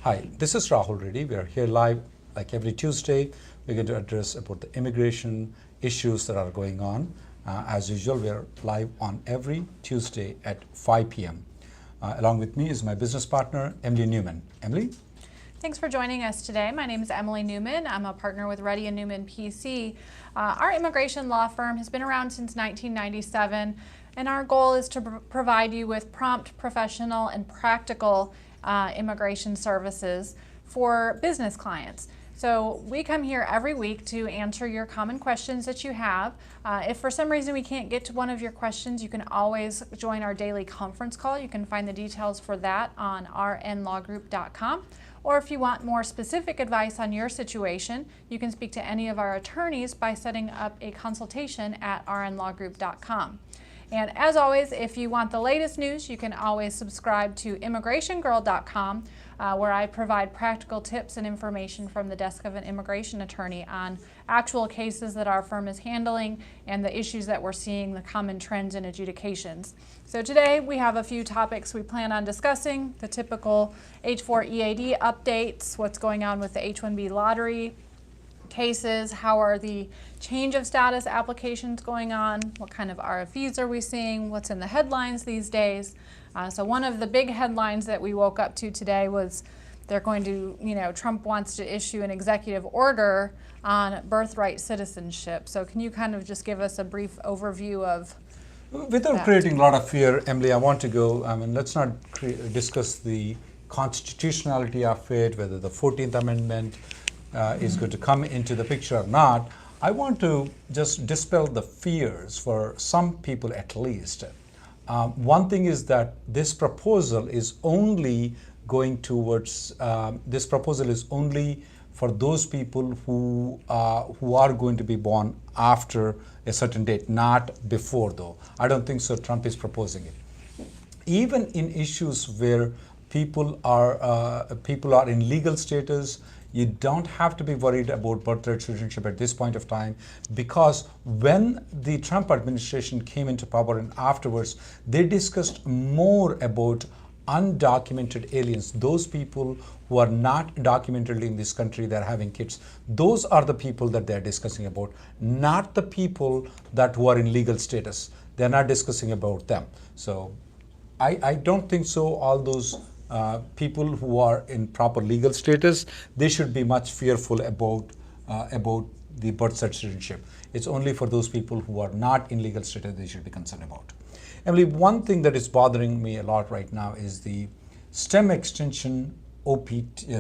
Hi, this is Rahul Reddy. We are here live like every Tuesday. We're going to address about the immigration issues that are going on. As usual, we are live on every Tuesday at 5 p.m. Along with me is my business partner, Emily Neumann. Emily? Thanks for joining us today. My name is Emily Neumann. I'm a partner with REDDY NEUMANN PC. Our immigration law firm has been around since 1997, and our goal is to provide you with prompt, professional, and practical immigration services for business clients. So we come here every week to answer your common questions that you have. If for some reason we can't get to one of your questions, you can always join our daily conference call. You can find the details for that on rnlawgroup.com. Or if you want more specific advice on your situation, you can speak to any of our attorneys by setting up a consultation at rnlawgroup.com. And as always, if you want the latest news, you can always subscribe to immigrationgirl.com, where I provide practical tips and information from the desk of an immigration attorney on actual cases that our firm is handling and the issues that we're seeing, the common trends in adjudications. So today we have a few topics we plan on discussing: the typical H-4 EAD updates, what's going on with the H-1B lottery cases, how are the change of status applications going on, what kind of RFEs are we seeing, what's in the headlines these days. So one of the big headlines that we woke up to today was they're going to, Trump wants to issue an executive order on birthright citizenship. So can you kind of just give us a brief overview of Without creating a lot of fear, Emily, I want to go, let's not discuss the constitutionality of it, whether the 14th Amendment is going to come into the picture or not. I want to just dispel the fears for some people at least. One thing is that this proposal is only going towards, this proposal is only for those people who are going to be born after a certain date, not before though. I don't think so Trump is proposing it. Even in issues where people are in legal status, you don't have to be worried about birthright citizenship at this point of time, because when the Trump administration came into power and afterwards, they discussed more about undocumented aliens, those people who are not documented in this country, they're having kids. Those are the people that they're discussing about, not the people who are in legal status. They're not discussing about them. So I don't think so. All those people who are in proper legal status, they should be much fearful about the birthright citizenship. It's only for those people who are not in legal status they should be concerned about. Emily, one thing that is bothering me a lot right now is the STEM extension,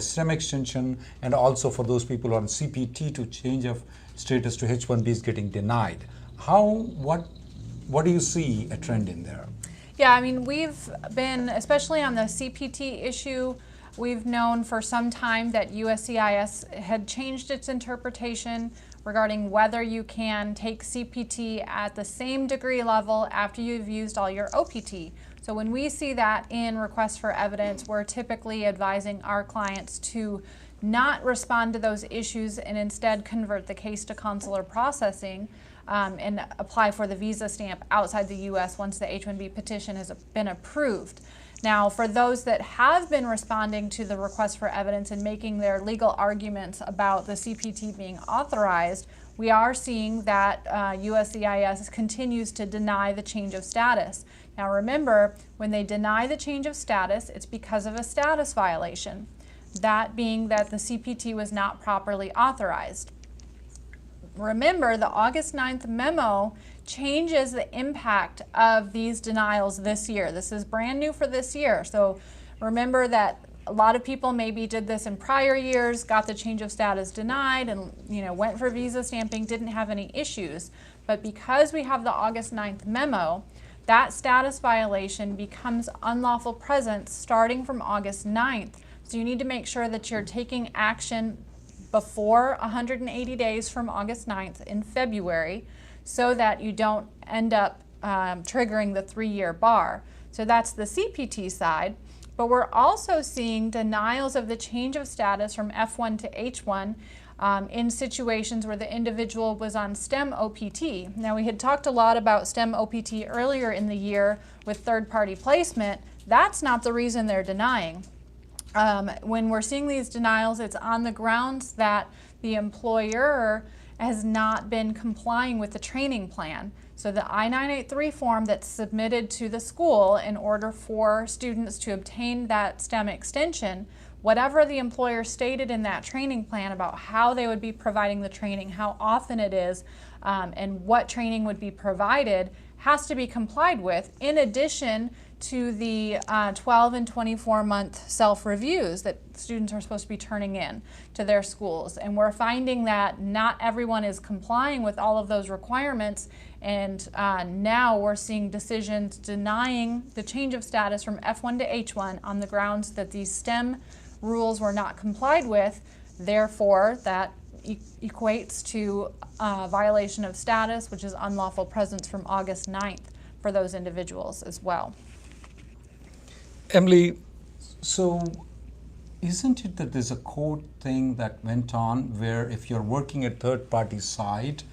STEM extension, and also for those people on CPT to change of status to H-1B is getting denied. What do you see a trend in there? Yeah, we've been, especially on the CPT issue, we've known for some time that USCIS had changed its interpretation regarding whether you can take CPT at the same degree level after you've used all your OPT. So when we see that in requests for evidence, we're typically advising our clients to not respond to those issues and instead convert the case to consular processing and apply for the visa stamp outside the U.S. once the H-1B petition has been approved. Now, for those that have been responding to the request for evidence and making their legal arguments about the CPT being authorized, we are seeing that USCIS continues to deny the change of status. Now remember, when they deny the change of status, it's because of a status violation, that being that the CPT was not properly authorized. Remember, the August 9th memo changes the impact of these denials this year. This is brand new for this year. So remember that a lot of people maybe did this in prior years, got the change of status denied, and went for visa stamping, didn't have any issues. But because we have the August 9th memo, that status violation becomes unlawful presence starting from August 9th. So you need to make sure that you're taking action before 180 days from August 9th in February, so that you don't end up triggering the 3-year bar. So that's the CPT side. But we're also seeing denials of the change of status from F1 to H1 in situations where the individual was on STEM OPT. Now, we had talked a lot about STEM OPT earlier in the year with third-party placement. That's not the reason they're denying. When we're seeing these denials, it's on the grounds that the employer has not been complying with the training plan. So the I-983 form that's submitted to the school in order for students to obtain that STEM extension, whatever the employer stated in that training plan about how they would be providing the training, how often it is, and what training would be provided has to be complied with, in addition to the 12 and 24-month self-reviews that students are supposed to be turning in to their schools. And we're finding that not everyone is complying with all of those requirements, and now we're seeing decisions denying the change of status from F1 to H1 on the grounds that these STEM rules were not complied with. Therefore, that equates to violation of status, which is unlawful presence from August 9th for those individuals as well. Emily, so isn't it that there's a code thing that went on where if you're working at third-party side,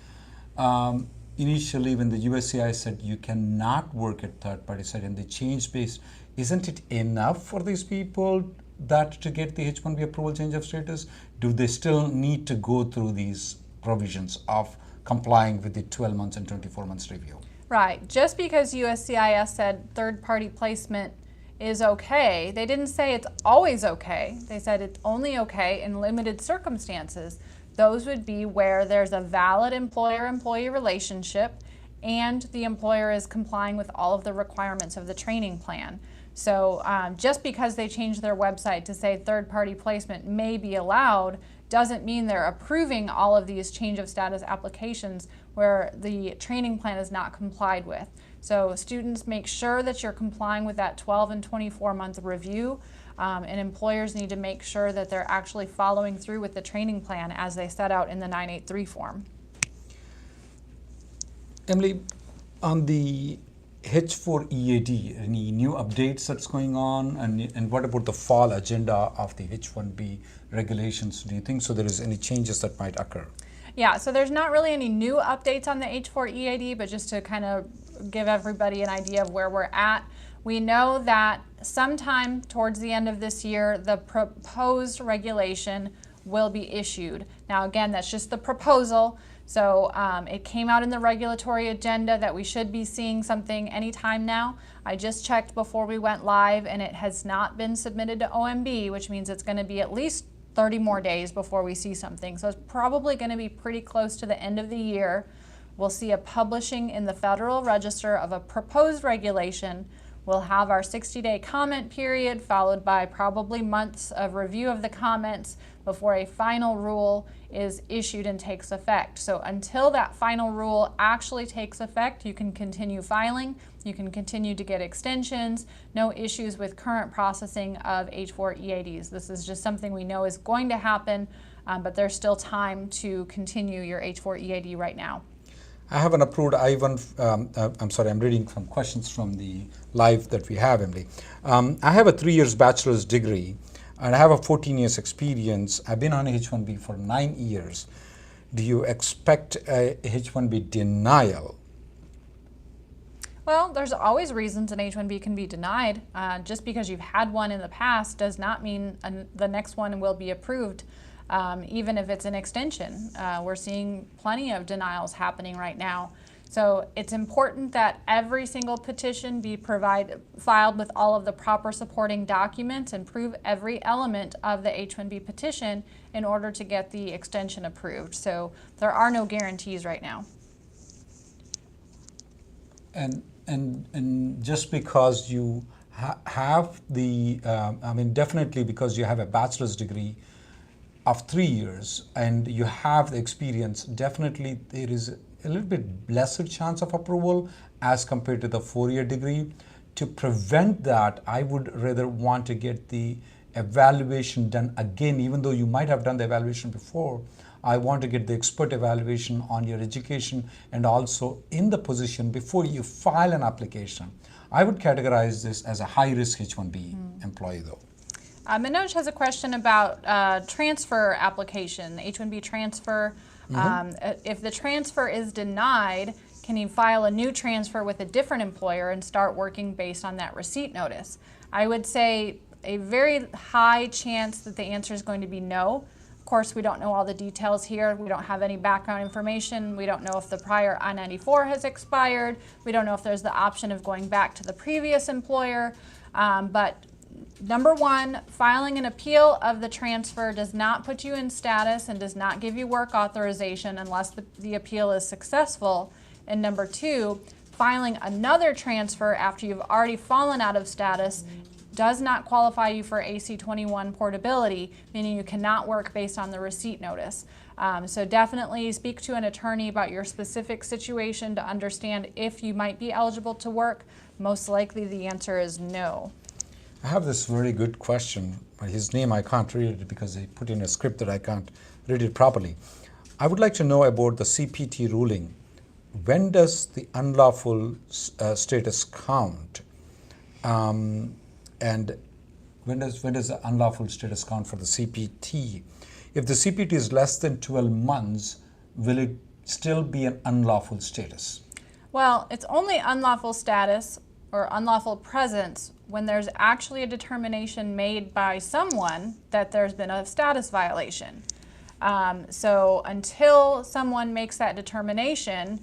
initially when the USCIS said you cannot work at third-party side and they changed base, isn't it enough for these people that to get the H-1B approval change of status? Do they still need to go through these provisions of complying with the 12 months and 24 months review? Right. Just because USCIS said third-party placement is okay, they didn't say it's always okay. They said it's only okay in limited circumstances. Those would be where there's a valid employer-employee relationship and the employer is complying with all of the requirements of the training plan. So just because they changed their website to say third-party placement may be allowed doesn't mean they're approving all of these change of status applications where the training plan is not complied with. So students, make sure that you're complying with that 12 and 24-month review, and employers need to make sure that they're actually following through with the training plan as they set out in the 983 form. Emily, on the H4 EAD, any new updates that's going on, and what about the fall agenda of the H1B regulations? Do you think so there is any changes that might occur? Yeah, so there's not really any new updates on the H4 EAD, but just to kind of give everybody an idea of where we're at, we know that sometime towards the end of this year, the proposed regulation will be issued. Now again, that's just the proposal. So it came out in the regulatory agenda that we should be seeing something anytime now. I just checked before we went live and it has not been submitted to OMB, which means it's going to be at least 30 more days before we see something. So it's probably going to be pretty close to the end of the year. We'll see a publishing in the Federal Register of a proposed regulation. We'll have our 60-day comment period followed by probably months of review of the comments before a final rule is issued and takes effect. So until that final rule actually takes effect, you can continue filing, you can continue to get extensions, no issues with current processing of H4 EADs. This is just something we know is going to happen, but there's still time to continue your H4 EAD right now. I have an approved I-1, I'm sorry, I'm reading some questions from the live that we have, Emily. I have a 3 years bachelor's degree and I have a 14 years experience. I've been on H-1B for 9 years. Do you expect a H-1B denial? Well, there's always reasons an H-1B can be denied. Just because you've had one in the past does not mean the next one will be approved. Even if it's an extension. We're seeing plenty of denials happening right now. So it's important that every single petition be filed with all of the proper supporting documents and prove every element of the H-1B petition in order to get the extension approved. So there are no guarantees right now. And just because you have the, I mean, definitely because you have a bachelor's degree of 3 years and you have the experience, definitely there is a little bit lesser chance of approval as compared to the 4-year degree. To prevent that, I would rather want to get the evaluation done again, even though you might have done the evaluation before. I want to get the expert evaluation on your education and also in the position before you file an application. I would categorize this as a high-risk H-1B employee though. Manoj has a question about transfer application, the H-1B transfer. If the transfer is denied, can he file a new transfer with a different employer and start working based on that receipt notice? I would say a very high chance that the answer is going to be no. Of course, we don't know all the details here. We don't have any background information. We don't know if the prior I-94 has expired. We don't know if there's the option of going back to the previous employer. But number one, filing an appeal of the transfer does not put you in status and does not give you work authorization unless the appeal is successful. And number two, filing another transfer after you've already fallen out of status does not qualify you for AC-21 portability, meaning you cannot work based on the receipt notice. So definitely speak to an attorney about your specific situation to understand if you might be eligible to work. Most likely the answer is no. I have this very good question. His name, I can't read it because he put in a script that I can't read it properly. I would like to know about the CPT ruling. When does the unlawful status count? And when does the unlawful status count for the CPT? If the CPT is less than 12 months, will it still be an unlawful status? Well, it's only unlawful status or unlawful presence when there's actually a determination made by someone that there's been a status violation. So until someone makes that determination,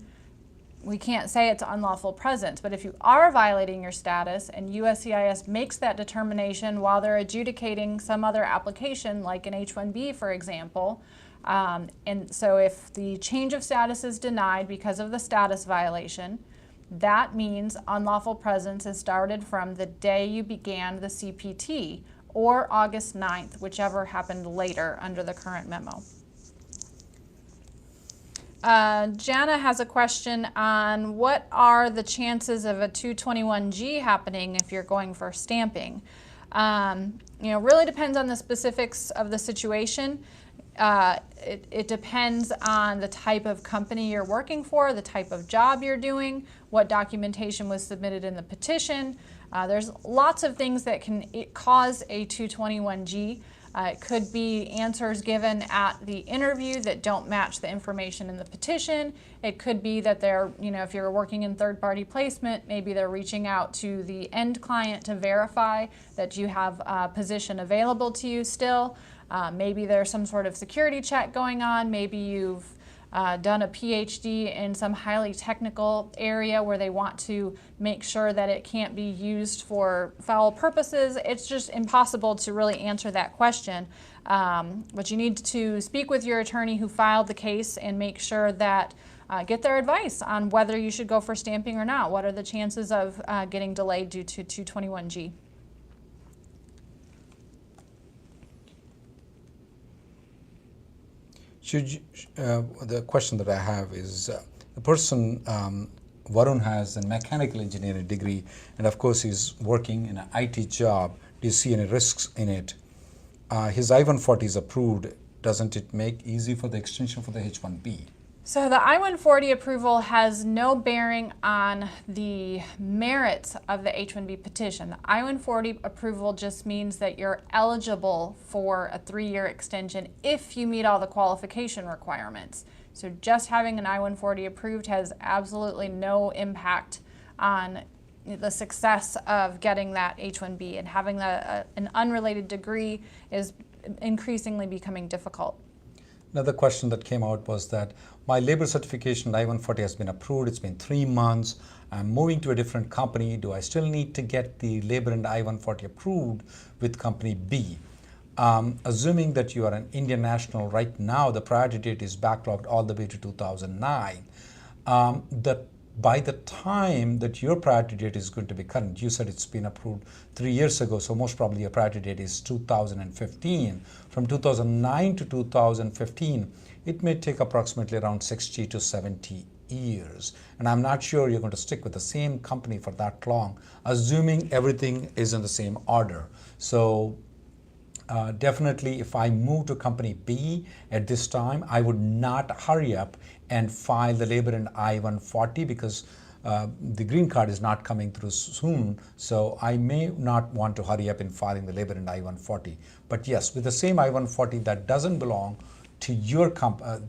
we can't say it's unlawful presence. But if you are violating your status and USCIS makes that determination while they're adjudicating some other application, like an H-1B, for example, and so if the change of status is denied because of the status violation, that means unlawful presence is started from the day you began the CPT or August 9th, whichever happened later under the current memo. Jana has a question on what are the chances of a 221G happening if you're going for stamping. Really depends on the specifics of the situation. It depends on the type of company you're working for, the type of job you're doing, what documentation was submitted in the petition. There's lots of things that can cause a 221G. It could be answers given at the interview that don't match the information in the petition. It could be that they're, if you're working in third-party placement, maybe they're reaching out to the end client to verify that you have a position available to you still. Maybe there's some sort of security check going on. Maybe you've done a PhD in some highly technical area where they want to make sure that it can't be used for foul purposes. It's just impossible to really answer that question. But you need to speak with your attorney who filed the case and make sure that get their advice on whether you should go for stamping or not. What are the chances of getting delayed due to 221G? The question that I have is, the person, Varun, has a mechanical engineering degree, and of course he's working in an IT job. Do you see any risks in it? His I-140 is approved. Doesn't it make easy for the extension for the H-1B? So the I-140 approval has no bearing on the merits of the H-1B petition. The I-140 approval just means that you're eligible for a 3-year extension if you meet all the qualification requirements. So just having an I-140 approved has absolutely no impact on the success of getting that H-1B, and having an unrelated degree is increasingly becoming difficult. Another question that came out was that my labor certification I-140 has been approved. It's been 3 months. I'm moving to a different company. Do I still need to get the labor and I-140 approved with company B? Assuming that you are an Indian national right now, the priority date is backlogged all the way to 2009. By the time that your priority date is going to be current, you said it's been approved 3 years ago, so most probably your priority date is 2015. From 2009 to 2015, it may take approximately around 60 to 70 years. And I'm not sure you're going to stick with the same company for that long, assuming everything is in the same order. So definitely, if I move to company B at this time, I would not hurry up and file the labor and I-140 because the green card is not coming through soon. So I may not want to hurry up in filing the labor and I-140. But yes, with the same I-140 that doesn't belong to your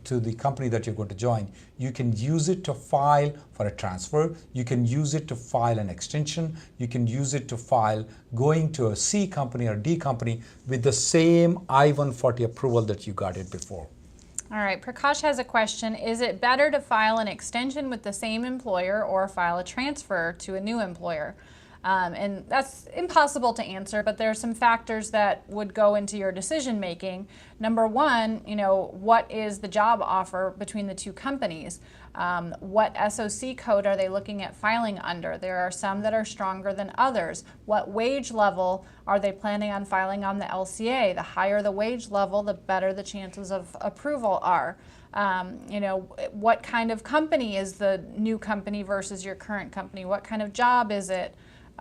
to the company that you're going to join. You can use it to file for a transfer. You can use it to file an extension. You can use it to file going to a C company or D company with the same I-140 approval that you got it before. All right, Prakash has a question. Is it better to file an extension with the same employer or file a transfer to a new employer? And that's impossible to answer, but there are some factors that would go into your decision making. Number one, what is the job offer between the two companies? What SOC code are they looking at filing under? There are some that are stronger than others. What wage level are they planning on filing on the LCA? The higher the wage level, the better the chances of approval are. What kind of company is the new company versus your current company? What kind of job is it?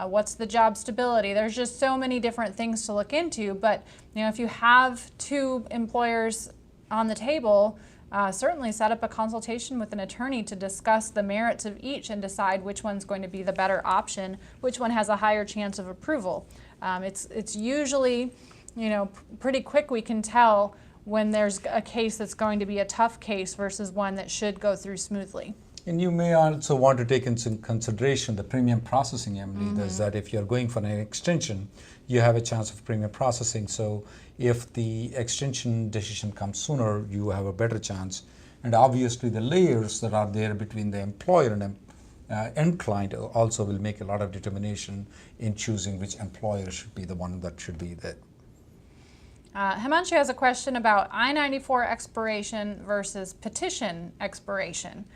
What's the job stability? There's just so many different things to look into, but if you have two employers on the table, certainly set up a consultation with an attorney to discuss the merits of each and decide which one's going to be the better option, which one has a higher chance of approval. It's usually, pretty quick we can tell when there's a case that's going to be a tough case versus one that should go through smoothly. And you may also want to take into consideration the premium processing, Emily. There's that if you're going for an extension, you have a chance of premium processing. So if the extension decision comes sooner, you have a better chance. And obviously the layers that are there between the employer and end client also will make a lot of determination in choosing which employer should be the one that should be there. Himanshu has a question about I-94 expiration versus petition expiration.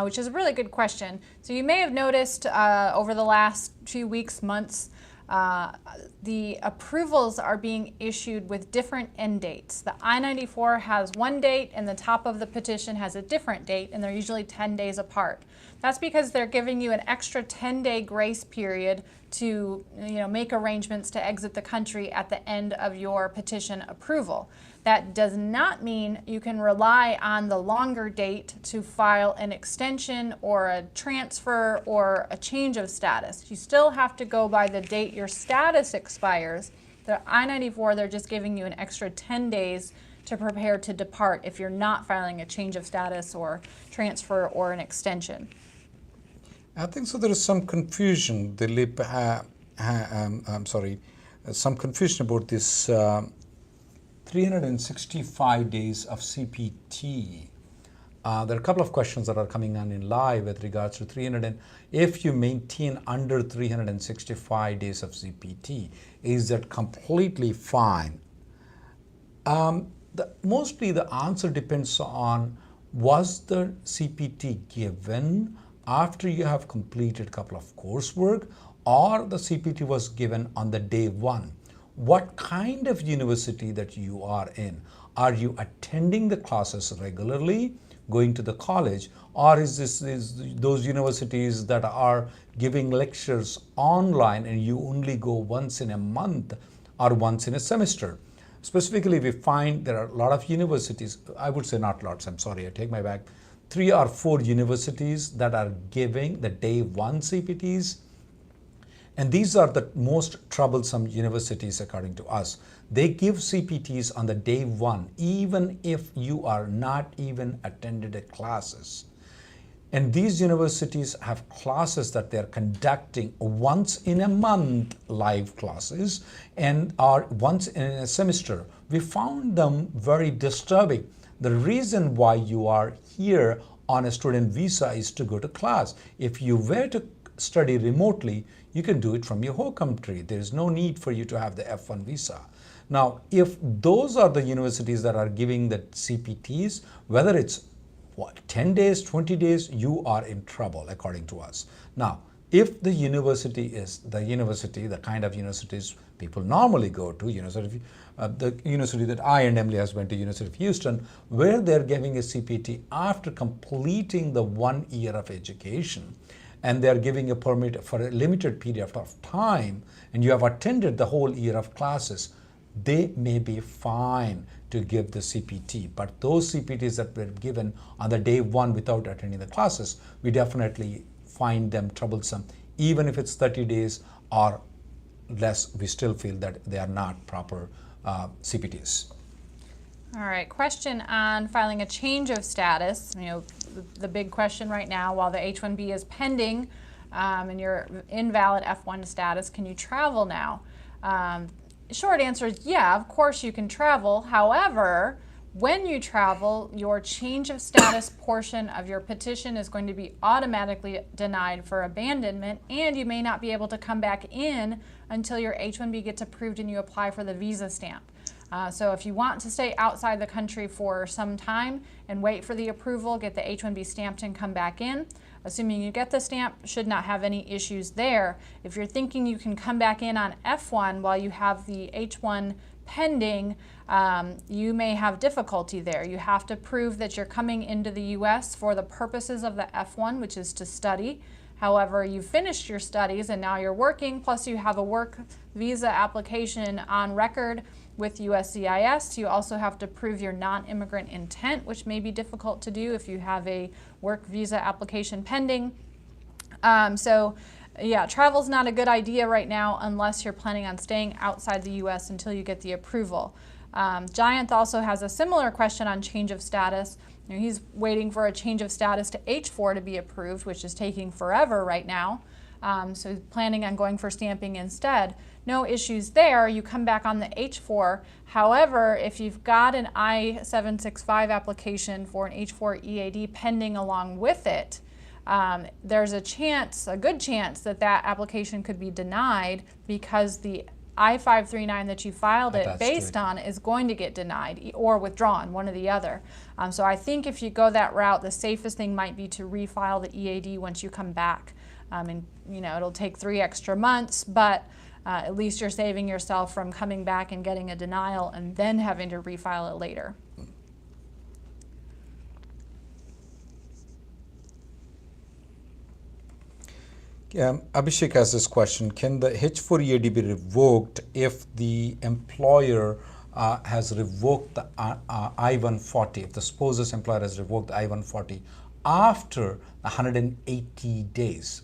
Which is a really good question. So you may have noticed over the last few weeks, months, the approvals are being issued with different end dates. The I-94 has one date and the top of the petition has a different date, and they're usually 10 days apart. That's because they're giving you an extra 10-day grace period to make arrangements to exit the country at the end of your petition approval. That does not mean you can rely on the longer date to file an extension or a transfer or a change of status. You still have to go by the date your status expires. The I-94, they're just giving you an extra 10 days to prepare to depart if you're not filing a change of status or transfer or an extension. I think so. There is some confusion, Dilip. Some confusion about this 365 days of CPT. There are a couple of questions that are coming on in live with regards to if you maintain under 365 days of CPT, is that completely fine? Mostly the answer depends on, was the CPT given after you have completed a couple of coursework, or the CPT was given on the day one? What kind of university that you are in? Are you attending the classes regularly, going to the college, or is those universities that are giving lectures online and you only go once in a month or once in a semester? Specifically, we find there are a lot of universities, I would say not lots, I'm sorry, I take my back, 3 or 4 universities that are giving the day one CPTs. And these are the most troublesome universities according to us. They give CPTs on the day one, even if you are not even attended the classes. And these universities have classes that they're conducting once in a month, live classes, and are once in a semester. We found them very disturbing. The reason why you are here on a student visa is to go to class. If you were to study remotely, you can do it from your home country. There is no need for you to have the F1 visa. Now, if those are the universities that are giving the CPTs, whether it's 10 days, 20 days, you are in trouble according to us. Now, if the university is the kind of universities people normally go to, the university that I and Emily has went to, University of Houston, where they're giving a CPT after completing the 1 year of education, and they're giving a permit for a limited period of time, and you have attended the whole year of classes, they may be fine to give the CPT. But those CPTs that were given on the day one without attending the classes, we definitely find them troublesome. Even if it's 30 days or less, we still feel that they are not proper CPTs. All right, question on filing a change of status. You know, the big question right now, while the H-1B is pending and you're invalid F-1 status, can you travel now? Short answer is yeah, of course you can travel. However, when you travel, your change of status portion of your petition is going to be automatically denied for abandonment, and you may not be able to come back in until your H-1B gets approved and you apply for the visa stamp. So if you want to stay outside the country for some time and wait for the approval, get the H-1B stamped and come back in, assuming you get the stamp, should not have any issues there. If you're thinking you can come back in on F-1 while you have the H-1 pending, you may have difficulty there. You have to prove that you're coming into the U.S. for the purposes of the F-1, which is to study. However, you've finished your studies and now you're working, plus you have a work visa application on record with USCIS. You also have to prove your non-immigrant intent, which may be difficult to do if you have a work visa application pending. Yeah, travel's not a good idea right now unless you're planning on staying outside the U.S. until you get the approval. Giant also has a similar question on change of status. You know, he's waiting for a change of status to H-4 to be approved, which is taking forever right now. So he's planning on going for stamping instead. No issues there. You come back on the H-4. However, if you've got an I-765 application for an H-4 EAD pending along with it, there's a good chance that that application could be denied because the I-539 that you filed it based on is going to get denied or withdrawn, one or the other. So I think if you go that route, the safest thing might be to refile the EAD once you come back. And you know, it'll take 3 extra months, but at least you're saving yourself from coming back and getting a denial and then having to refile it later. Abhishek has this question: can the H-4 EAD be revoked if the employer has revoked the I-140, if the spouse's employer has revoked the I-140 after 180 days?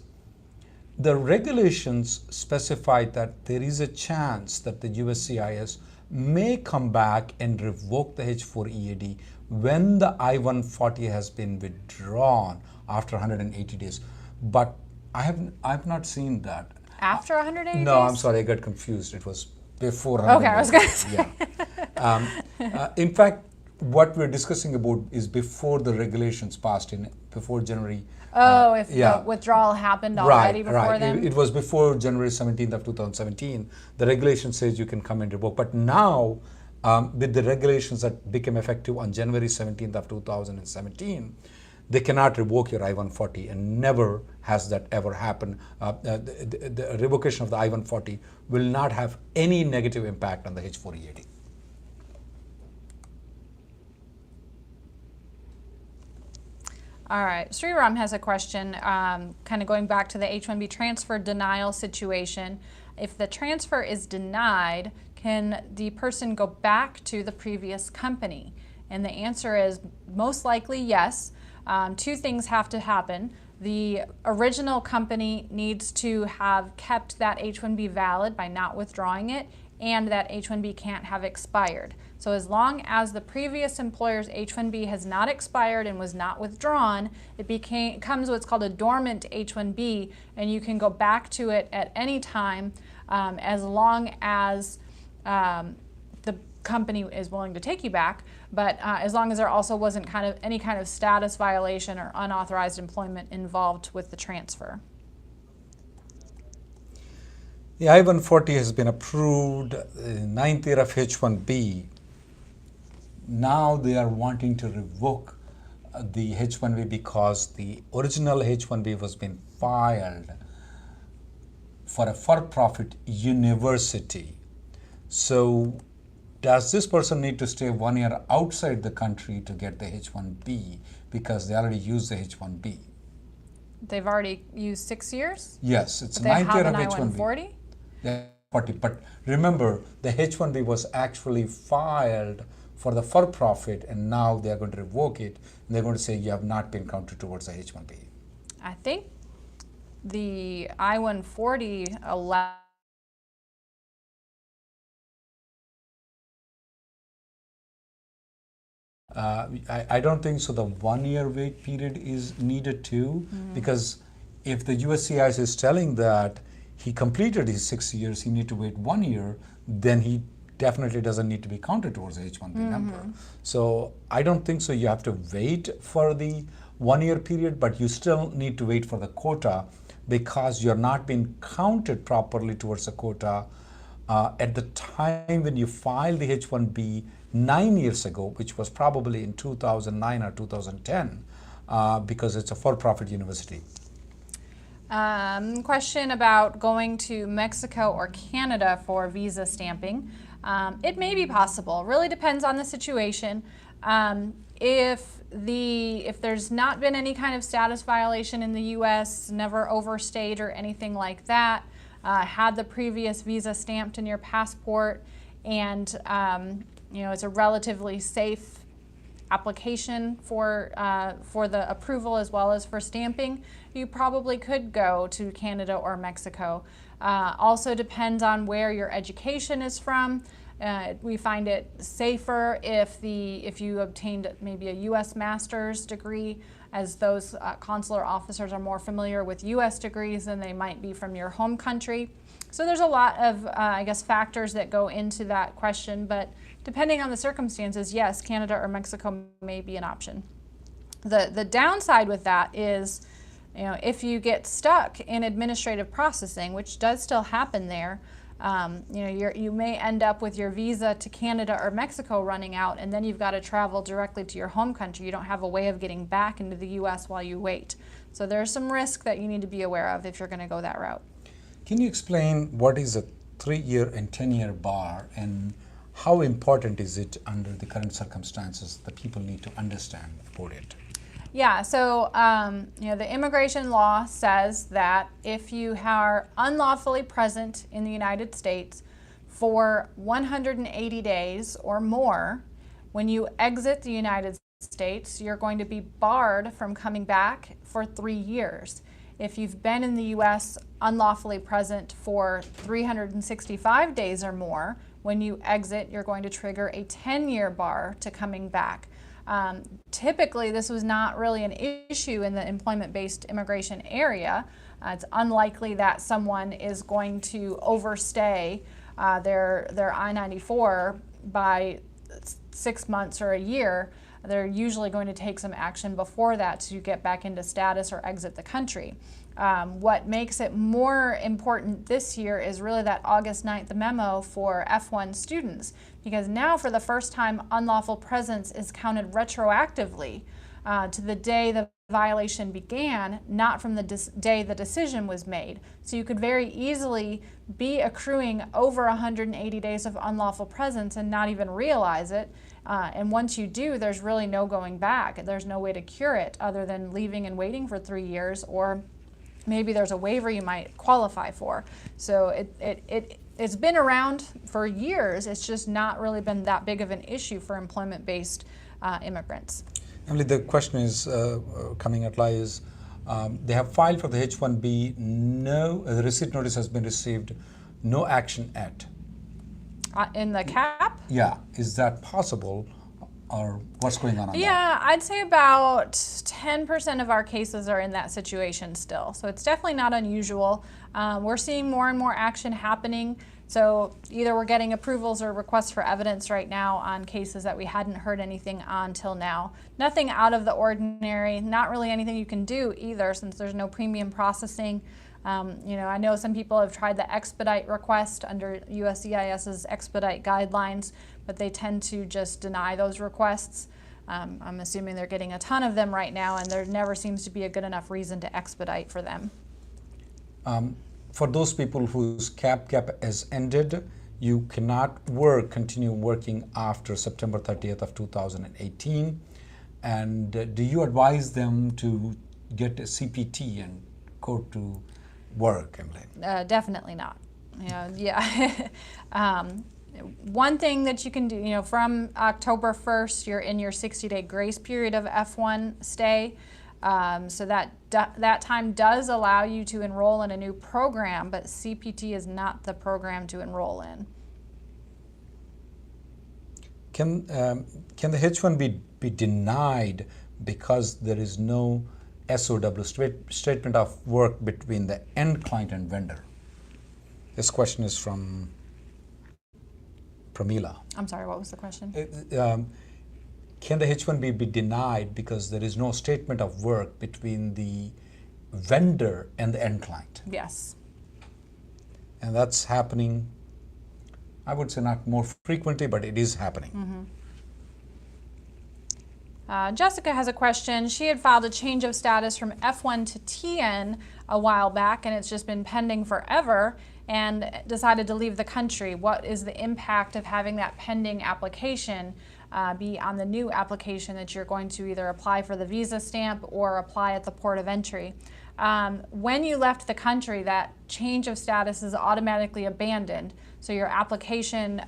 The regulations specify that there is a chance that the USCIS may come back and revoke the H-4 EAD when the I-140 has been withdrawn after 180 days. But I've not seen that. After 180 days? No, I'm sorry, I got confused. It was before 180 Okay, I was going to say. Yeah. In fact, what we're discussing about is before the regulations passed before January. If the withdrawal happened already before then? It was before January 17th of 2017. The regulation says you can come and revoke. But now, with the regulations that became effective on January 17th of 2017, they cannot revoke your I-140, and never has that ever happened. The revocation of the I-140 will not have any negative impact on the H-4 EAD. All right, Sriram has a question, kind of going back to the H-1B transfer denial situation. If the transfer is denied, can the person go back to the previous company? And the answer is most likely yes. 2 things have to happen. The original company needs to have kept that H-1B valid by not withdrawing it, and that H-1B can't have expired. So as long as the previous employer's H-1B has not expired and was not withdrawn, it becomes what's called a dormant H-1B, and you can go back to it at any time as long as the company is willing to take you back, but as long as there also wasn't any kind of status violation or unauthorized employment involved with the transfer. The I-140 has been approved, 9th year of H-1B. Now they are wanting to revoke the H-1B because the original H-1B was being filed for a for-profit university. So does this person need to stay 1 year outside the country to get the H-1B because they already used the H-1B? They've already used 6 years? Yes, it's 9th year of H-1B. I-140? Yeah, 40. But remember, the H-1B was actually filed for the for-profit, and now they are going to revoke it, and they're going to say you have not been counted towards the H-1B. I think the I-140 allows I don't think so. The 1 year wait period is needed too, because if the USCIS is telling that he completed his 6 years, he need to wait 1 year, then he definitely doesn't need to be counted towards the H-1B number. So I don't think so. You have to wait for the 1 year period, but you still need to wait for the quota because you're not being counted properly towards the quota at the time when you filed the H-1B 9 years ago, which was probably in 2009 or 2010, because it's a for-profit university. Question about going to Mexico or Canada for visa stamping. It may be possible. Really depends on the situation. If there's not been any kind of status violation in the U.S., never overstayed or anything like that, had the previous visa stamped in your passport, and it's a relatively safe application for the approval as well as for stamping, you probably could go to Canada or Mexico. Also depends on where your education is from. We find it safer if you obtained maybe a U.S. master's degree, as those consular officers are more familiar with U.S. degrees than they might be from your home country. So there's a lot of, factors that go into that question, but depending on the circumstances, yes, Canada or Mexico may be an option. The downside with that is, if you get stuck in administrative processing, which does still happen there, you may end up with your visa to Canada or Mexico running out, and then you've got to travel directly to your home country. You don't have a way of getting back into the U.S. while you wait. So there's some risk that you need to be aware of if you're going to go that route. Can you explain what is a 3-year and 10-year bar, and how important is it under the current circumstances that people need to understand about it? Yeah, so the immigration law says that if you are unlawfully present in the United States for 180 days or more, when you exit the United States, you're going to be barred from coming back for 3 years. If you've been in the U.S. unlawfully present for 365 days or more, when you exit, you're going to trigger a 10-year bar to coming back. Typically, this was not really an issue in the employment-based immigration area. It's unlikely that someone is going to overstay their I-94 by 6 months or a year. They're usually going to take some action before that to get back into status or exit the country. What makes it more important this year is really that August 9th memo for F1 students, because now for the first time unlawful presence is counted retroactively to the day the violation began, not from the day the decision was made. So you could very easily be accruing over 180 days of unlawful presence and not even realize it. And once you do, there's really no going back. There's no way to cure it other than leaving and waiting for 3 years, or maybe there's a waiver you might qualify for. So it's been around for years. It's just not really been that big of an issue for employment-based immigrants. Emily, the question is coming at light is, they have filed for the H-1B, the receipt notice has been received, no action yet. In the cap? Yeah, is that possible, or what's going on? Yeah, I'd say about 10% of our cases are in that situation still. So it's definitely not unusual. We're seeing more and more action happening. So either we're getting approvals or requests for evidence right now on cases that we hadn't heard anything on till now. Nothing out of the ordinary, not really anything you can do either, since there's no premium processing. I know some people have tried the expedite request under USCIS's expedite guidelines, but they tend to just deny those requests. I'm assuming they're getting a ton of them right now, and there never seems to be a good enough reason to expedite for them. For those people whose cap has ended, you cannot continue working after September 30th of 2018. And do you advise them to get a CPT and go to work, Emily? Definitely not. One thing that you can do, from October 1st, you're in your 60-day grace period of F1 stay. So that time does allow you to enroll in a new program, but CPT is not the program to enroll in. Can the H-1B be denied because there is no SOW, statement of work, between the end client and vendor? This question is from Pramila. I'm sorry, what was the question? Can the H-1B be denied because there is no statement of work between the vendor and the end client? Yes. And that's happening, I would say not more frequently, but it is happening. Jessica has a question. She had filed a change of status from F1 to TN a while back, and it's just been pending forever, and decided to leave the country. What is the impact of having that pending application be on the new application that you're going to either apply for the visa stamp or apply at the port of entry? When you left the country, that change of status is automatically abandoned, so your application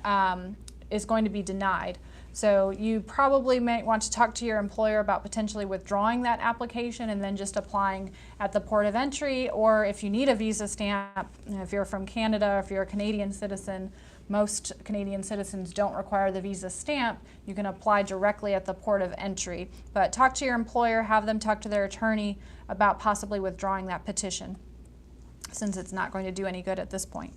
is going to be denied. So you probably may want to talk to your employer about potentially withdrawing that application and then just applying at the port of entry, or if you need a visa stamp, if you're from Canada, if you're a Canadian citizen, most Canadian citizens don't require the visa stamp, you can apply directly at the port of entry. But talk to your employer, have them talk to their attorney about possibly withdrawing that petition, since it's not going to do any good at this point.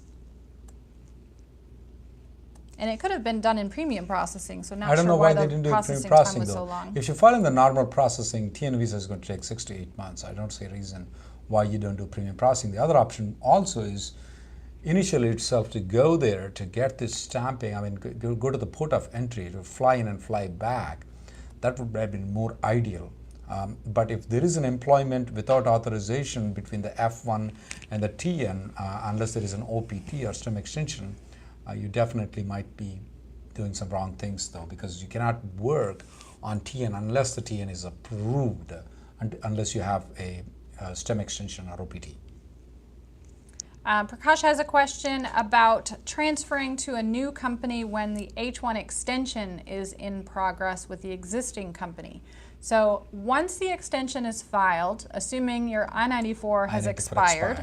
And it could have been done in premium processing, so not I don't sure know why the they didn't do processing premium processing time was though. so long. If you file in the normal processing, TN visa is going to take 6 to 8 months. I don't see a reason why you don't do premium processing. The other option also is initially itself to go there to get this stamping. I mean, go to the port of entry, to fly in and fly back. That would have been more ideal. But if there is an employment without authorization between the F1 and the TN, unless there is an OPT or STEM extension, you definitely might be doing some wrong things though, because you cannot work on TN unless the TN is approved, unless you have a STEM extension or OPT. Prakash has a question about transferring to a new company when the H-1 extension is in progress with the existing company. So once the extension is filed, assuming your I-94 has expired,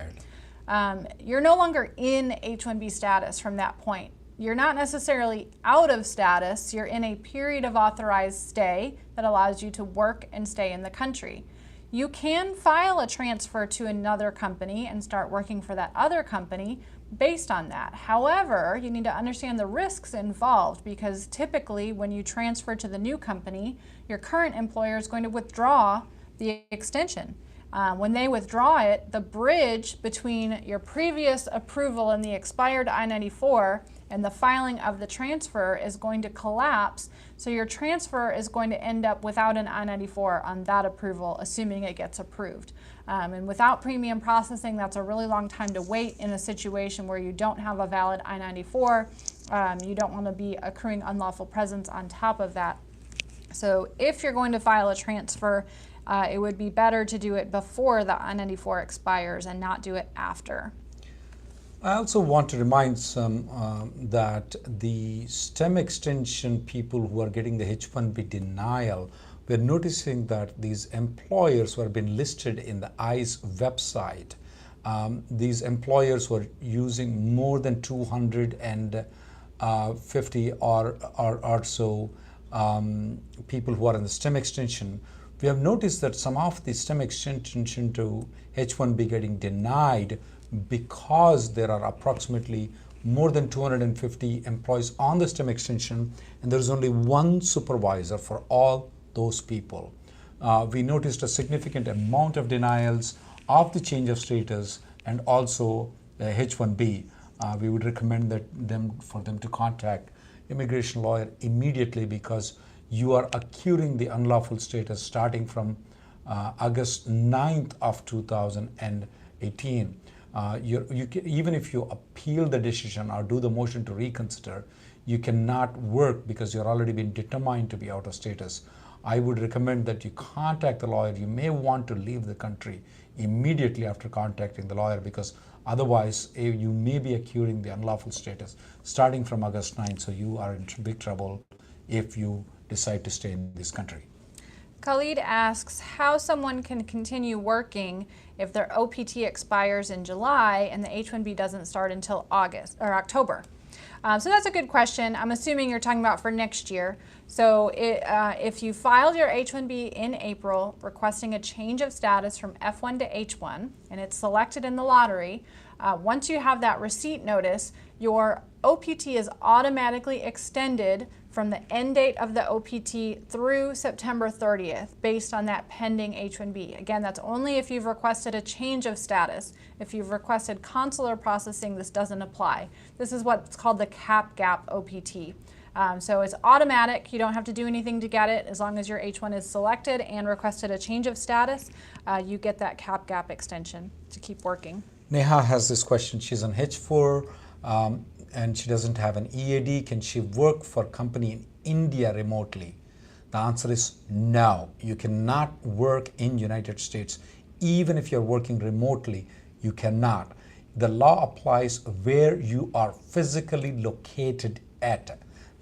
you're no longer in H-1B status from that point. You're not necessarily out of status, you're in a period of authorized stay that allows you to work and stay in the country. You can file a transfer to another company and start working for that other company based on that. However, you need to understand the risks involved, because typically when you transfer to the new company, your current employer is going to withdraw the extension. When they withdraw it, the bridge between your previous approval and the expired I-94 and the filing of the transfer is going to collapse, so your transfer is going to end up without an I-94 on that approval, assuming it gets approved. And without premium processing, that's a really long time to wait in a situation where you don't have a valid I-94. You don't want to be accruing unlawful presence on top of that. So if you're going to file a transfer, it would be better to do it before the I-94 expires and not do it after. I also want to remind some that the STEM extension people who are getting the H-1B denial, we're noticing that these employers who have been listed in the ICE website, these employers who are using more than 250 or so people who are in the STEM extension, we have noticed that some of the STEM extension to H-1B getting denied because there are approximately more than 250 employees on the STEM extension, and there is only one supervisor for all those people. We noticed a significant amount of denials of the change of status and also H-1B. We would recommend for them to contact immigration lawyer immediately, because you are accruing the unlawful status starting from August 9th of 2018. Even if you appeal the decision or do the motion to reconsider, you cannot work because you're already been determined to be out of status. I would recommend that you contact the lawyer. You may want to leave the country immediately after contacting the lawyer, because otherwise you may be accruing the unlawful status starting from August 9th. So you are in big trouble if you decide to stay in this country. Khalid asks how someone can continue working if their OPT expires in July and the H-1B doesn't start until August or October. So that's a good question. I'm assuming you're talking about for next year. So if you filed your H-1B in April requesting a change of status from F1 to H-1 and it's selected in the lottery, once you have that receipt notice, your OPT is automatically extended from the end date of the OPT through September 30th based on that pending H-1B. Again, that's only if you've requested a change of status. If you've requested consular processing, this doesn't apply. This is what's called the cap gap OPT. So it's automatic. You don't have to do anything to get it. As long as your H-1 is selected and requested a change of status, you get that cap gap extension to keep working. Neha has this question. She's on H4 and she doesn't have an EAD. Can she work for a company in India remotely? The answer is no. You cannot work in United States. Even if you're working remotely, you cannot. The law applies where you are physically located at.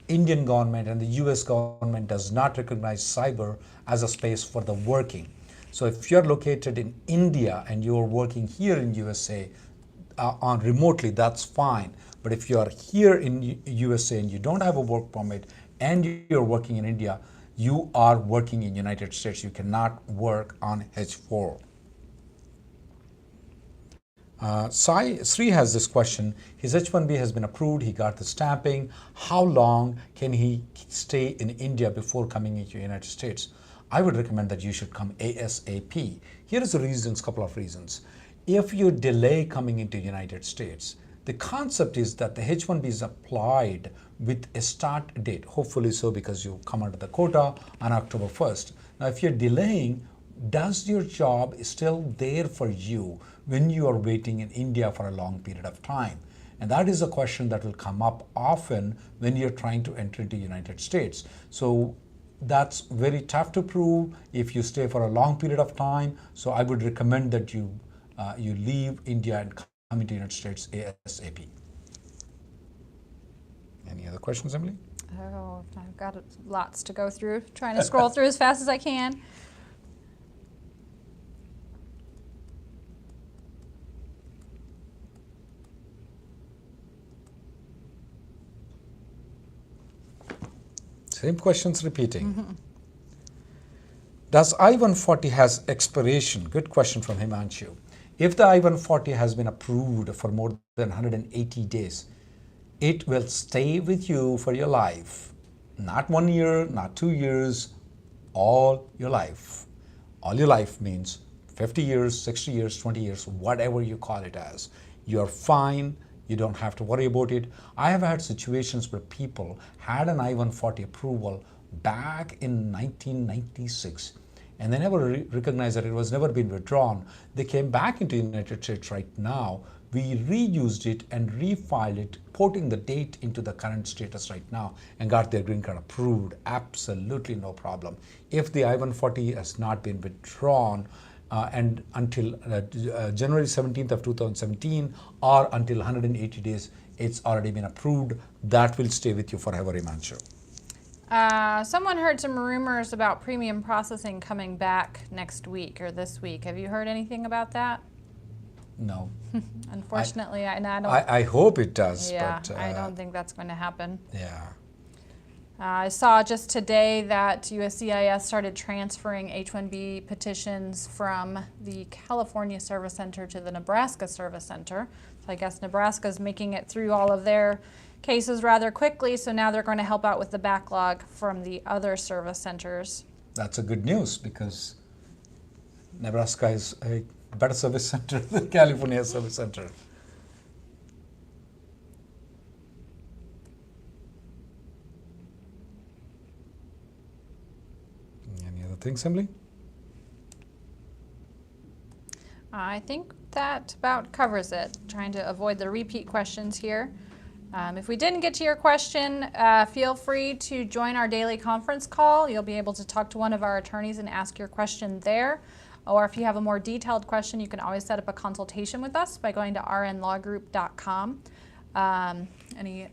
Indian government and the US government does not recognize cyber as a space for the working. So if you're located in India and you're working here in USA on remotely, that's fine. But if you're here in USA and you don't have a work permit and you're working in India, you are working in United States. You cannot work on H4. Sri has this question. His H-1B has been approved. He got the stamping. How long can he stay in India before coming into the United States? I would recommend that you should come ASAP. Here is the reasons, couple of reasons. If you delay coming into the United States, the concept is that the H-1B is applied with a start date, hopefully so because you come under the quota on October 1st. Now, if you're delaying, does your job still there for you when you are waiting in India for a long period of time? And that is a question that will come up often when you're trying to enter into the United States. So that's very tough to prove if you stay for a long period of time. So I would recommend that you leave India and come into the United States ASAP. Any other questions, Emily? Oh, I've got lots to go through, trying to scroll through as fast as I can. Same questions repeating. Mm-hmm. Does I-140 has expiration? Good question from Himanshu. If the I-140 has been approved for more than 180 days, it will stay with you for your life. Not 1 year, not 2 years, all your life. All your life means 50 years, 60 years, 20 years, whatever you call it as. You're fine. You don't have to worry about it. I have had situations where people had an I-140 approval back in 1996 and they never recognized that it was never been withdrawn. They came back into the United States right now. We reused it and refiled it, porting the date into the current status right now and got their green card approved. Absolutely no problem. If the I-140 has not been withdrawn, and until January 17th of 2017 or until 180 days, it's already been approved. That will stay with you forever, Himanshu. Someone heard some rumors about premium processing coming back next week or this week. Have you heard anything about that? No. Unfortunately, I hope it does. Yeah, but, I don't think that's going to happen. Yeah. I saw just today that USCIS started transferring H-1B petitions from the California Service Center to the Nebraska Service Center. So I guess Nebraska's making it through all of their cases rather quickly, so now they're going to help out with the backlog from the other service centers. That's a good news because Nebraska is a better service center than California Service Center. Things, Emily? I think that about covers it. Trying to avoid the repeat questions here. If we didn't get to your question, feel free to join our daily conference call. You'll be able to talk to one of our attorneys and ask your question there. Or if you have a more detailed question, you can always set up a consultation with us by going to rnlawgroup.com. Any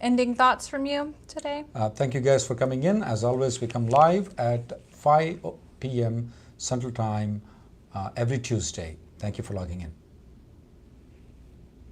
ending thoughts from you today? Thank you guys for coming in. As always, we come live at 5 p.m. Central Time every Tuesday. Thank you for logging in.